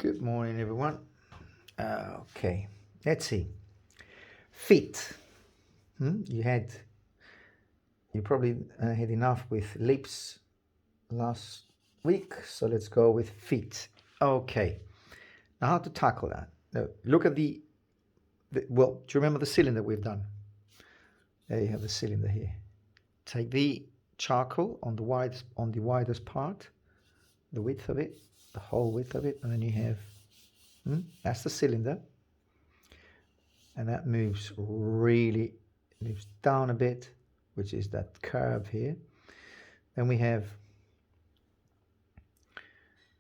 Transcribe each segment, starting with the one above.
Good morning, everyone. Okay, let's see. Feet. You probably had enough with lips last week, so let's go with feet. Okay, now how to tackle that? Now, look at well, do you remember the cylinder we've done? There you have the cylinder here. Take the charcoal on the widest part, the width of it, the whole width of it, and then you have that's the cylinder. And that moves down a bit, which is that curve here. Then we have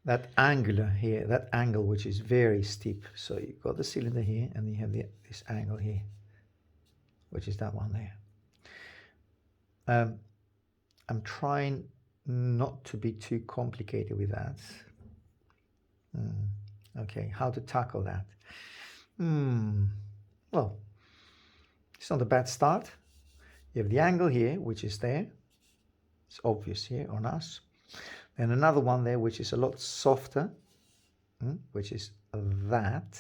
that angular here, that angle which is very steep. So you've got the cylinder here and you have this angle here, which is that one there. I'm trying not to be too complicated with that. Okay, how to tackle that? Well, it's not a bad start. You have the angle here, which is there. It's obvious here on us. And another one there, which is a lot softer, which is that.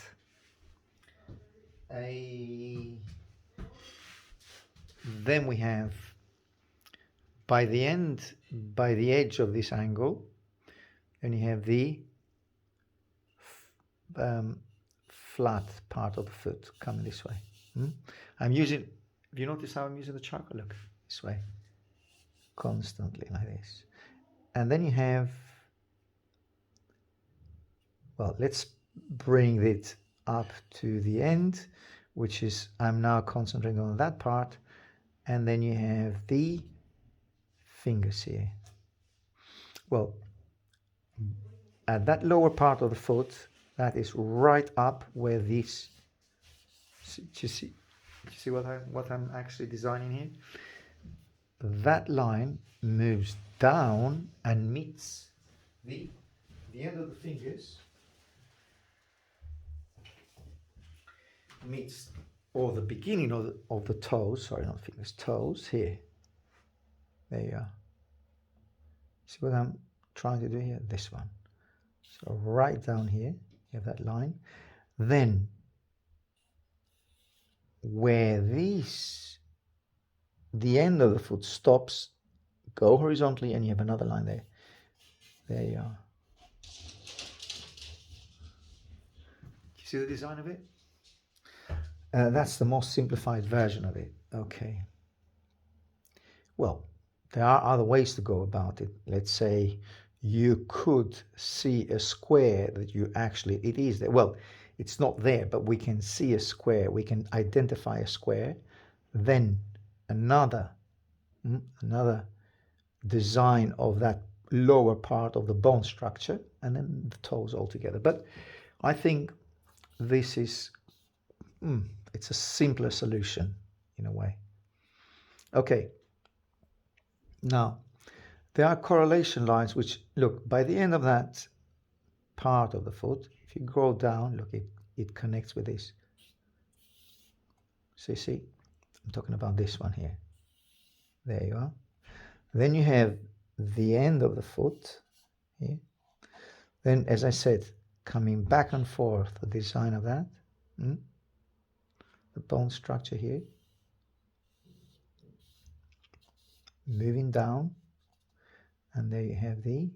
Then we have, by the edge of this angle, then you have the flat part of the foot coming this way. I'm using, have you noticed how I'm using the charcoal? Look, this way, constantly like this. And then you have, well, let's bring it up to the end, which is, I'm now concentrating on that part. And then you have the fingers here. Well, at that lower part of the foot, that is right up where this, do you see what I'm actually designing here? That line moves down and meets the end of the fingers, or the beginning of the toes, sorry, not fingers, toes here. There you are. See what I'm trying to do here? This one. So right down here, you have that line. Then where the end of the foot stops, go horizontally and you have another line there. There you are. Do you see the design of it? That's the most simplified version of it. Okay. Well, there are other ways to go about it. Let's say you could see a square that it is there. Well, it's not there, but we can see a square. We can identify a square. Then another design of that lower part of the bone structure, and then the toes all together. But I think this is, it's a simpler solution in a way. Okay. Now, there are correlation lines which, look, by the end of that part of the foot, if you go down, look, it connects with this. So you see, I'm talking about this one here. There you are. Then you have the end of the foot here. Then, as I said, coming back and forth, the design of that, the bone structure here, moving down, and there you have the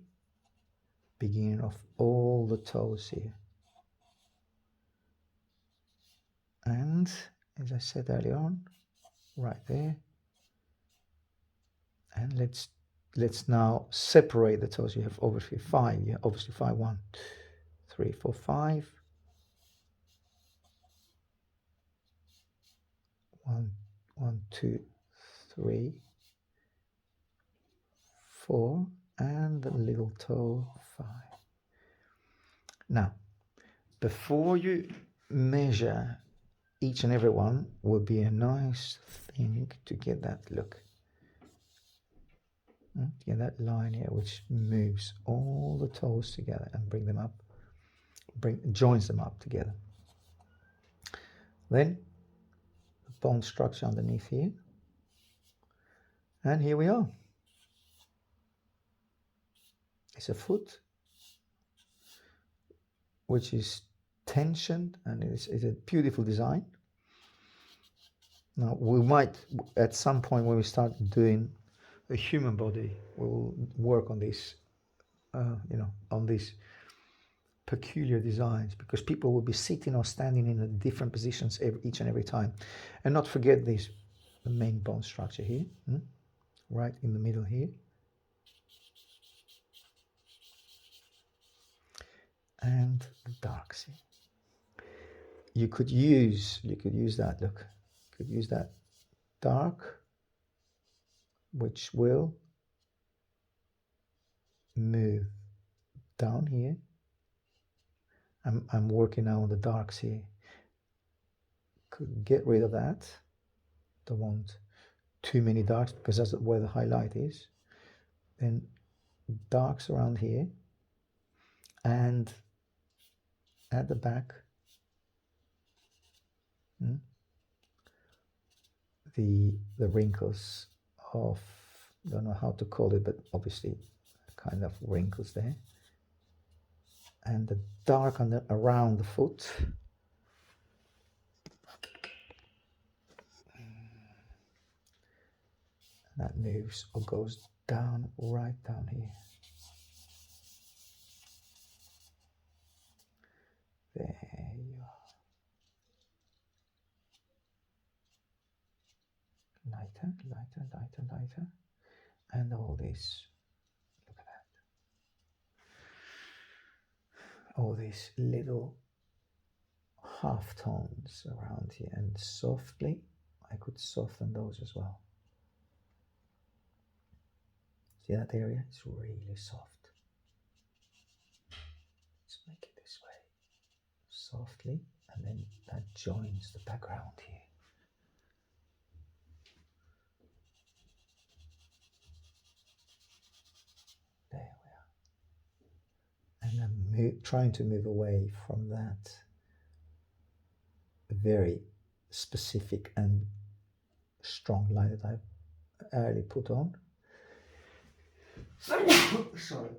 beginning of all the toes here. And as I said earlier on, right there. And let's now separate the toes. You have obviously 5. Yeah, obviously 5. 1, 2, 3, 4, 5. 1, 2, 3, 4, and the little toe 5. Now, before you measure each and every one, would be a nice thing to get that look. Get that line here, which moves all the toes together and joins them up together. Then the bone structure underneath here, and here we are. It's a foot which is tensioned, and it's a beautiful design. Now we might, at some point when we start doing a human body, we will work on this, on these peculiar designs, because people will be sitting or standing in different positions each and every time. And not forget this, the main bone structure here, right in the middle here. And the dark sea. You could use that, look, you could use that dark, which will move down here. I'm working now on the darks here. Could get rid of that. Don't want too many darks because that's where the highlight is. Then darks around here, and at the back, the wrinkles of, I don't know how to call it, but obviously kind of wrinkles there. And the dark on around the foot. That moves or goes down, right down here. There you are. Lighter, lighter, lighter, lighter. And all this, look at that. All these little half tones around here, and softly, I could soften those as well. See that area? It's really soft. Let's make it this way. Softly, and then that joins the background here. There we are. And I'm trying to move away from that very specific and strong line that I've early put on. Sorry. Oh, sorry.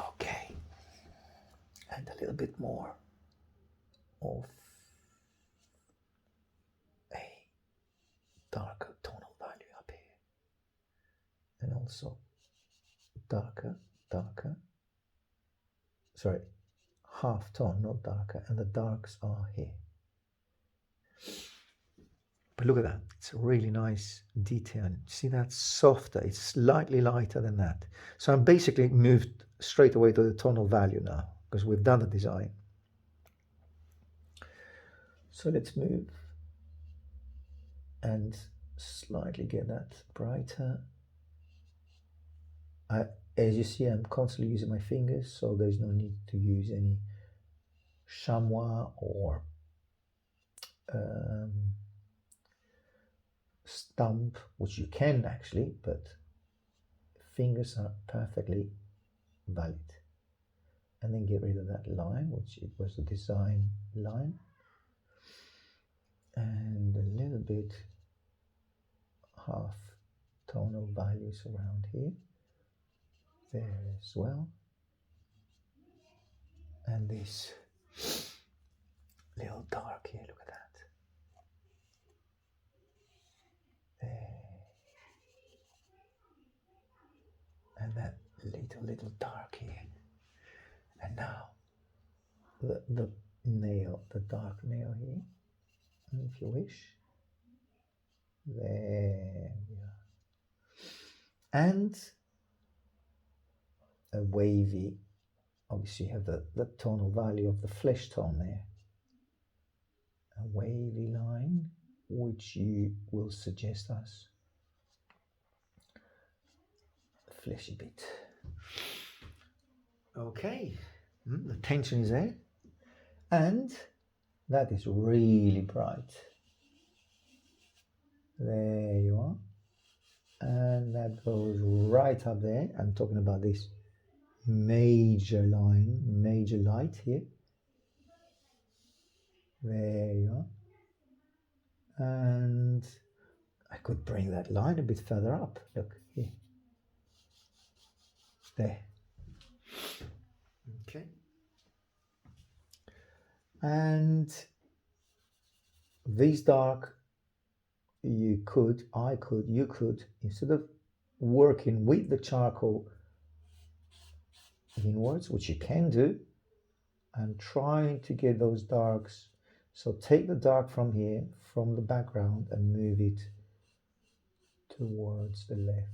Okay. And a little bit more of a darker tonal value up here. And also darker, sorry, half tone, not darker, and the darks are here. But look at that, it's a really nice detail. See, that's softer, it's slightly lighter than that. So I'm basically moved straight away to the tonal value now, because we've done the design. So let's move and slightly get that brighter. As you see, I'm constantly using my fingers, so there's no need to use any chamois or stump, which you can actually, but fingers are perfectly valid. And then get rid of that line, which it was the design line, and a little bit half tonal values around here, there as well, and this little dark here, look at that. There. And that little dark here. And now the nail, the dark nail here, if you wish. There we are. And a wavy, obviously you have the tonal value of the flesh tone there. A wavy line, which you will suggest us a fleshy bit. Okay, the tension is there, and that is really bright. There you are, and that goes right up there. I'm talking about this major line, major light here. There you are. And I could bring that line a bit further up. Look here. There. Okay. And these dark, you could, instead of working with the charcoal inwards, which you can do, and trying to get those darks. So take the dark from here, from the background, and move it towards the left.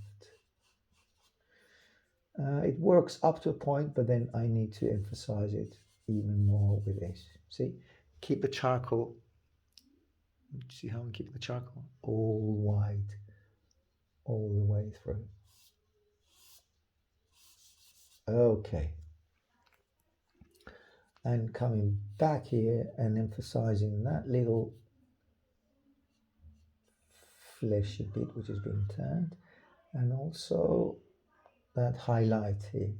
It works up to a point, but then I need to emphasize it even more with this. See, keep the charcoal. See how I'm keeping the charcoal all wide, all the way through. Okay. And coming back here and emphasizing that little fleshy bit which is being turned, and also that highlight here.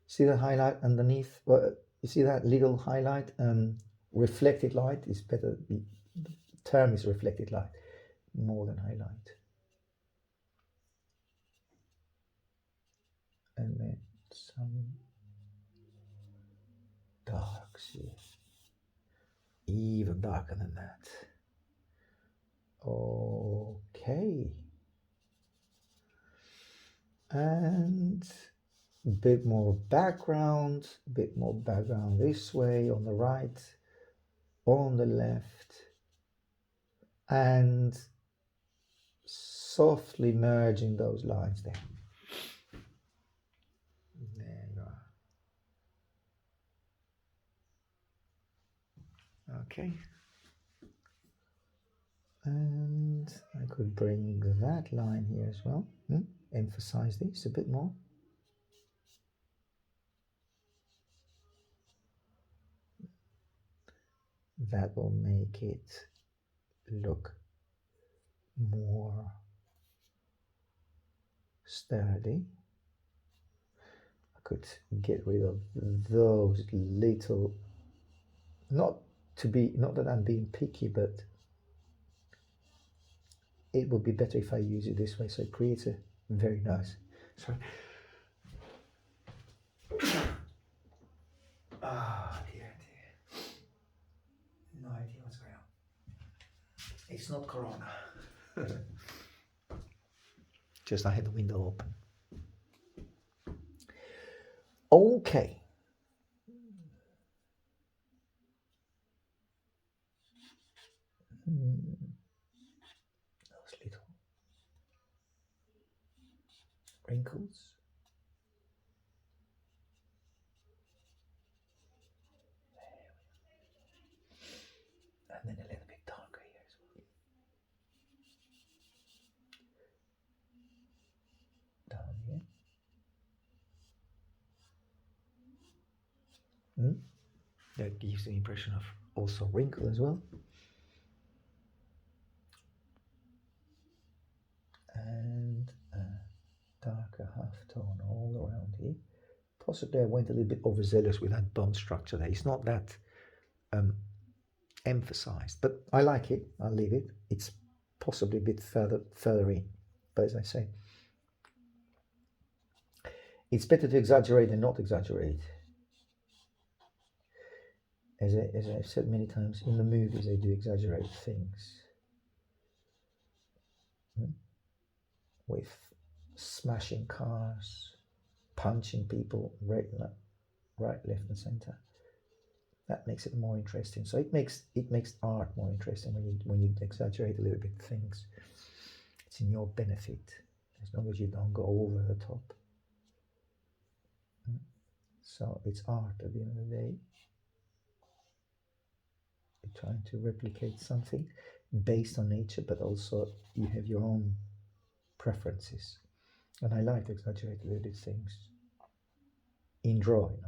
See the highlight underneath? Well, you see that little highlight? Reflected light is better. The term is reflected light more than highlight. And then some darks here. Even darker than that. Okay. And a bit more background this way, on the right, on the left, and softly merging those lines there. There you are. Okay. And I could bring that line here as well. Emphasize this a bit more. That will make it look more sturdy. I could get rid of those little, not that I'm being picky, but it would be better if I use it this way, so it creates a very nice. Sorry. Dear. No idea what's going on. It's not Corona. Just I had the window open. Okay. Those little wrinkles. And then a little bit darker here as well. Down here. That gives the impression of also wrinkle as well. And a darker halftone all around here. Possibly I went a little bit overzealous with that bone structure there. It's not that emphasized, but I like it. I'll leave it. It's possibly a bit further in, but as I say, it's better to exaggerate than not exaggerate. As I've said many times, in the movies they do exaggerate things with smashing cars, punching people right, left, and center. That makes it more interesting. So it makes art more interesting when you exaggerate a little bit things. It's in your benefit as long as you don't go over the top. So it's art at the end of the day. You're trying to replicate something based on nature, but also you have your own preferences. And I like to exaggerate a little bit things in drawing,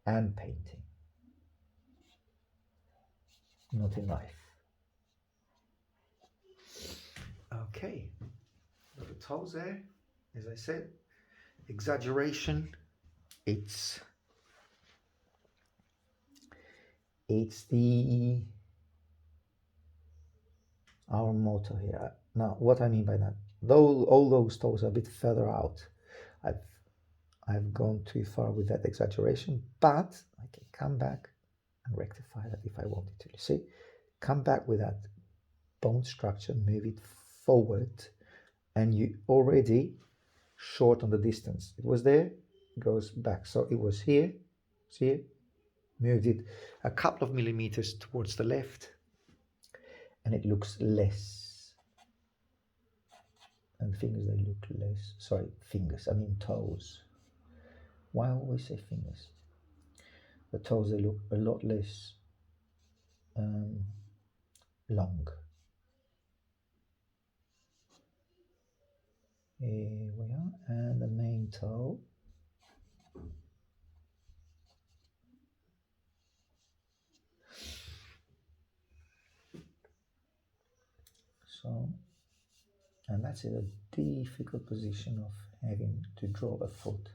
and painting, not in life. Okay, little toes there. As I said, exaggeration. It's the our motor here. Now, what I mean by that, though all those toes are a bit further out, I've I've gone too far with that exaggeration, but I can come back and rectify that if I wanted to. You see, come back with that bone structure, move it forward, and you already short on the distance. It was there, goes back. So it was here, see it? Moved it a couple of millimeters towards the left, and it looks less. And fingers, they look less. Sorry, fingers, I mean toes. Why always say fingers? The toes, they look a lot less long. Here we are, and the main toe. So, and that's a difficult position of having to draw a foot.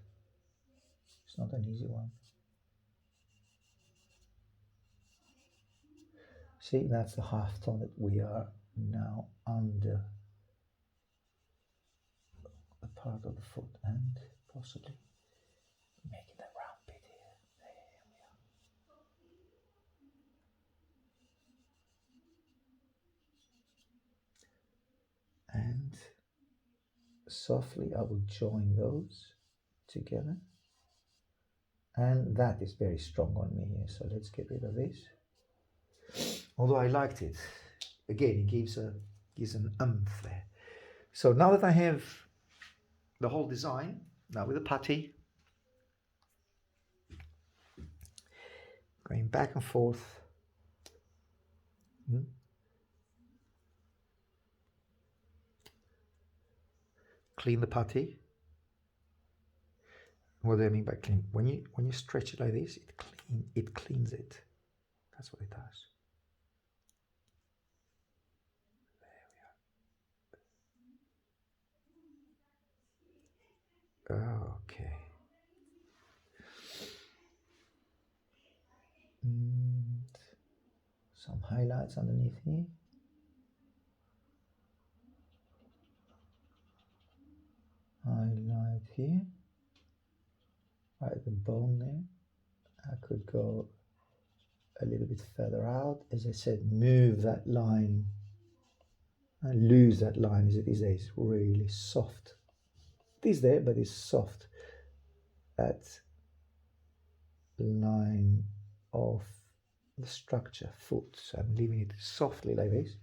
It's not an easy one. See, that's the half tone that we are now under the part of the foot and possibly making that round bit here. There we are. And softly I will join those together. And that is very strong on me here, so let's get rid of this. Although I liked it. Again, it gives an oomph there. So now that I have the whole design, now with the putty, going back and forth. Clean the putty. What do I mean by clean? When you stretch it like this, it cleans it. That's what it does. There we are. Okay. And some highlights underneath here. Highlight here. Right at the bone there. I could go a little bit further out. As I said, move that line and lose that line as it is there. It's really soft. It is there, but it's soft. That line of the structure, foot. So I'm leaving it softly like this.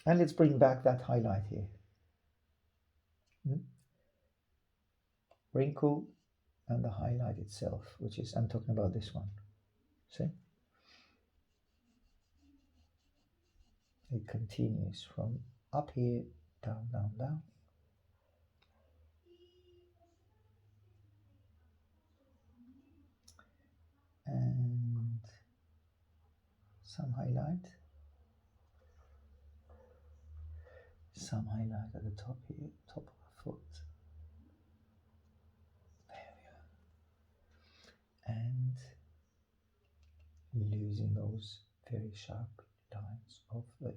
And let's bring back that highlight here. Wrinkle and the highlight itself, which is, I'm talking about this one. See? It continues from up here, down, down, down. And some highlight. Some highlight at the top here, top of the foot. There we are. And losing those very sharp lines of the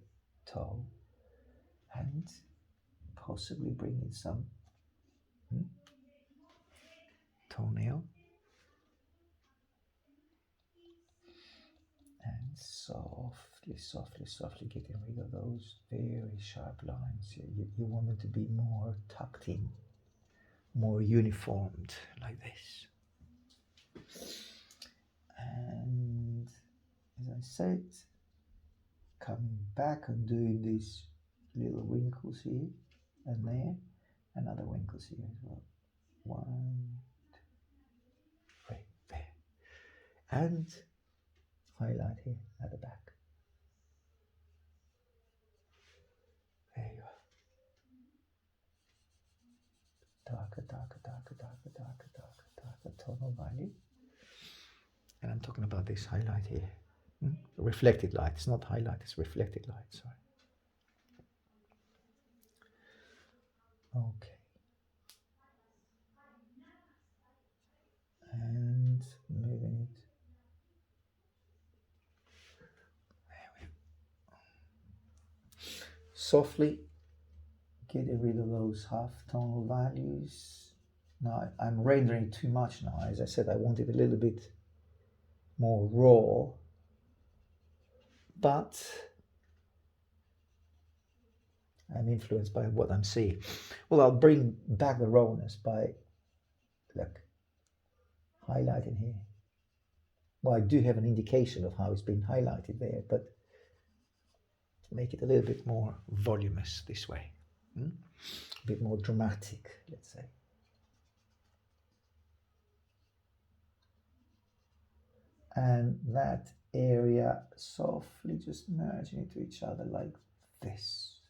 toe. And possibly bringing some toenail. And softly, softly, softly getting rid of those very sharp lines. You want them to be more tucked in, more uniformed, like this. And as I said, coming back and doing these little wrinkles here and there, and other wrinkles here as well. 1, 2, 3, there. And highlight here at the back. There you are. Darker, darker, darker, darker, darker, darker, darker tonal value. And I'm talking about this highlight here. Reflected light. It's not highlight, it's reflected light. Sorry. Okay. And moving it. softly getting rid of those half tonal values. Now I'm rendering too much now. As I said, I want it a little bit more raw, but I'm influenced by what I'm seeing. Well, I'll bring back the rawness by, look, highlighting here. Well, I do have an indication of how it's been highlighted there, but make it a little bit more voluminous this way. A bit more dramatic, let's say. And that area softly just merging into each other like this.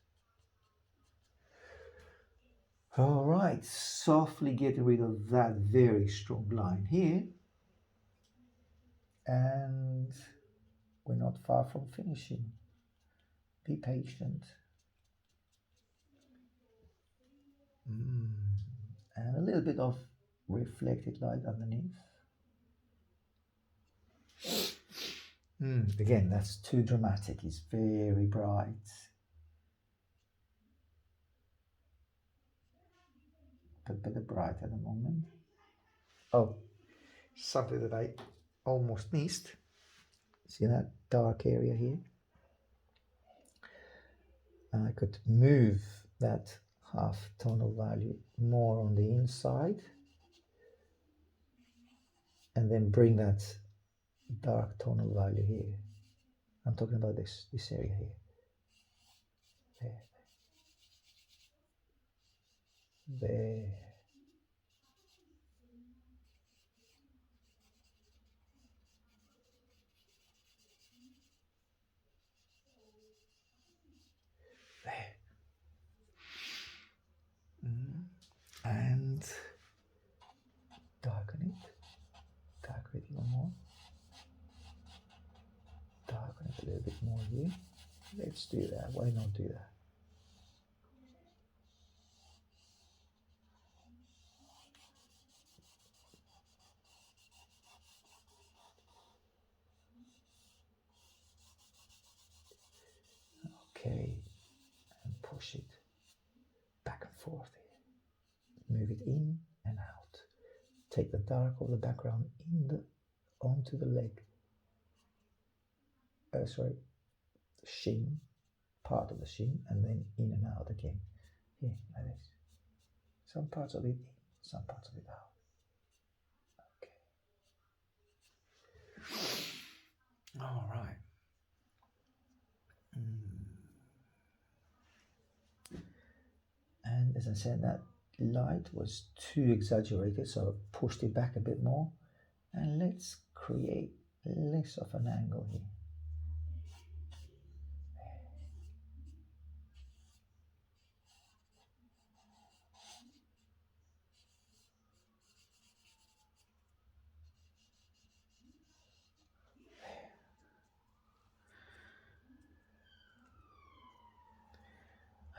All right, softly getting rid of that very strong line here. And we're not far from finishing. Be patient. And a little bit of reflected light underneath. Again, that's too dramatic. It's very bright. A bit bright at the moment. Oh, something that I almost missed. See that dark area here? I could move that half tonal value more on the inside and then bring that dark tonal value here. I'm talking about this area here. There. And darken it even more. Darken it a little bit more here. Let's do that. Why not do that? Okay, and push it back and forth here. Move it in and out. Take the dark of the background onto the leg. Sheen, part of the sheen, and then in and out again. Here, like this. Some parts of it in, some parts of it out. Okay. All right. And as I said, that light was too exaggerated, so I pushed it back a bit more. And let's create less of an angle here.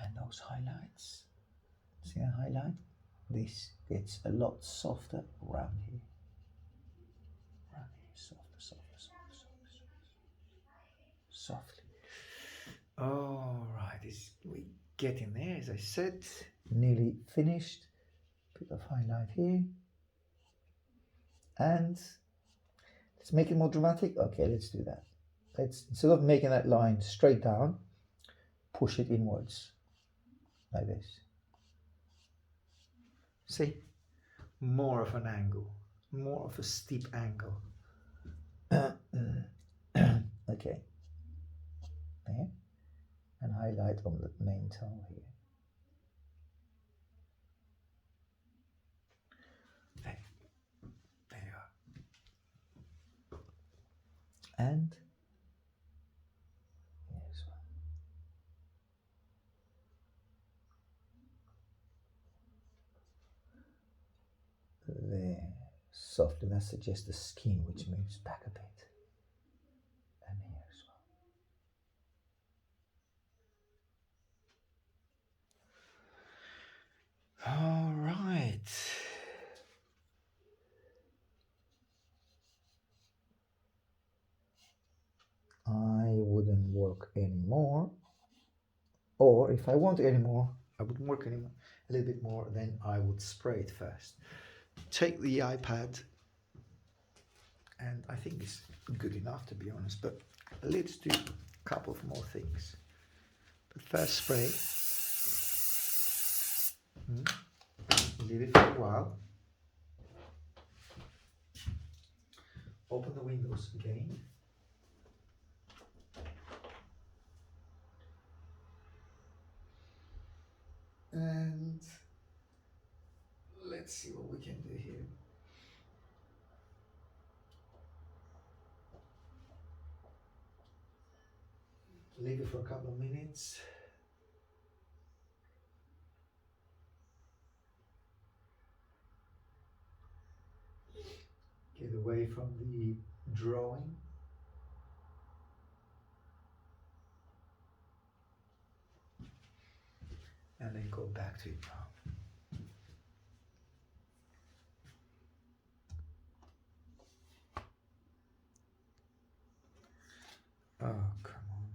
And those highlights, see a highlight? This gets a lot softer around here. Softly. All right, we're getting there, as I said. Nearly finished. Bit of highlight here. And let's make it more dramatic. Okay, let's do that. Let's, instead of making that line straight down, push it inwards like this. See? More of an angle, more of a steep angle. Okay. There. And highlight on the main tone here. There you are. And here's one. There. Softly, that suggests the skin which moves back a bit. And here as well. All right. I wouldn't work anymore. Or if I want any more, I would work any more, a little bit more, then I would spray it first. Take the iPad, and I think it's good enough to be honest, but let's do a couple of more things. But first spray. Leave it for a while. Open the windows again. And let's see what we can do here. Leave it for a couple of minutes. Get away from the drawing. And then go back to it now. Oh, come on.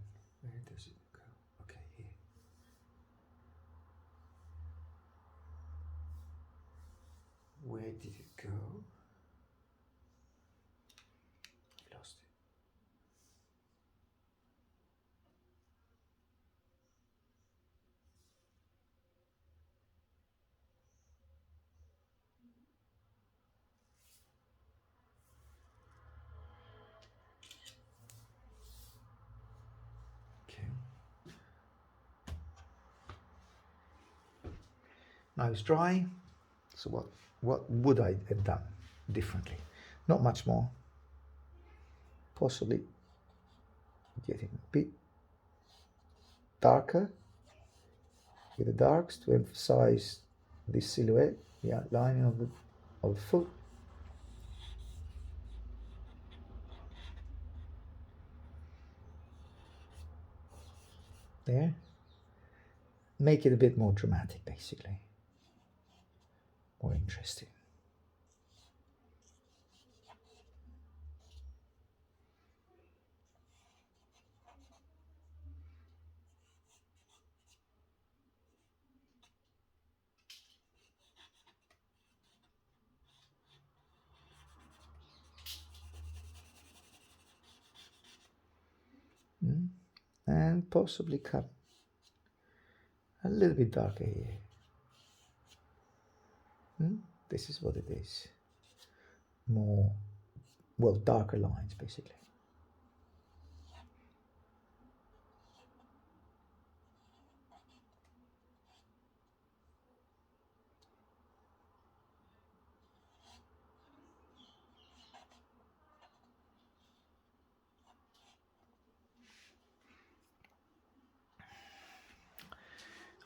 Where does it go? Okay, here. Where did it go? I've lost it. Okay. Now it's dry. So what would I have done differently? Not much more. Possibly getting a bit darker with the darks to emphasize this silhouette, the outlining of the foot. There. Make it a bit more dramatic, basically. More interesting. And possibly cut a little bit darker here. This is what it is. More, well, darker lines, basically.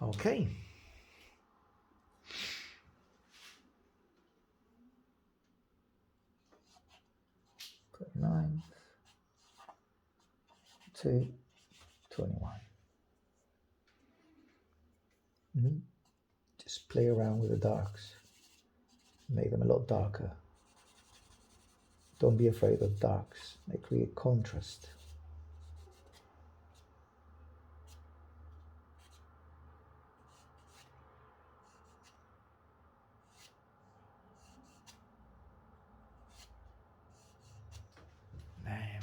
Okay. Nine, 2, 21. Just play around with the darks. Make them a lot darker. Don't be afraid of darks. They create contrast. Man,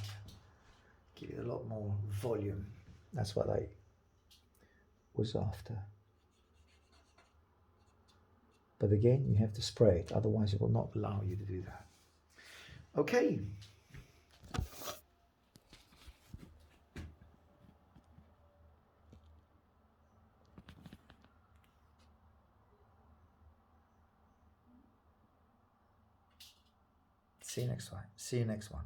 give it a lot more volume. That's what I was after. But again, you have to spray it, otherwise it will not allow you to do that. Okay. See you next time. See you next one.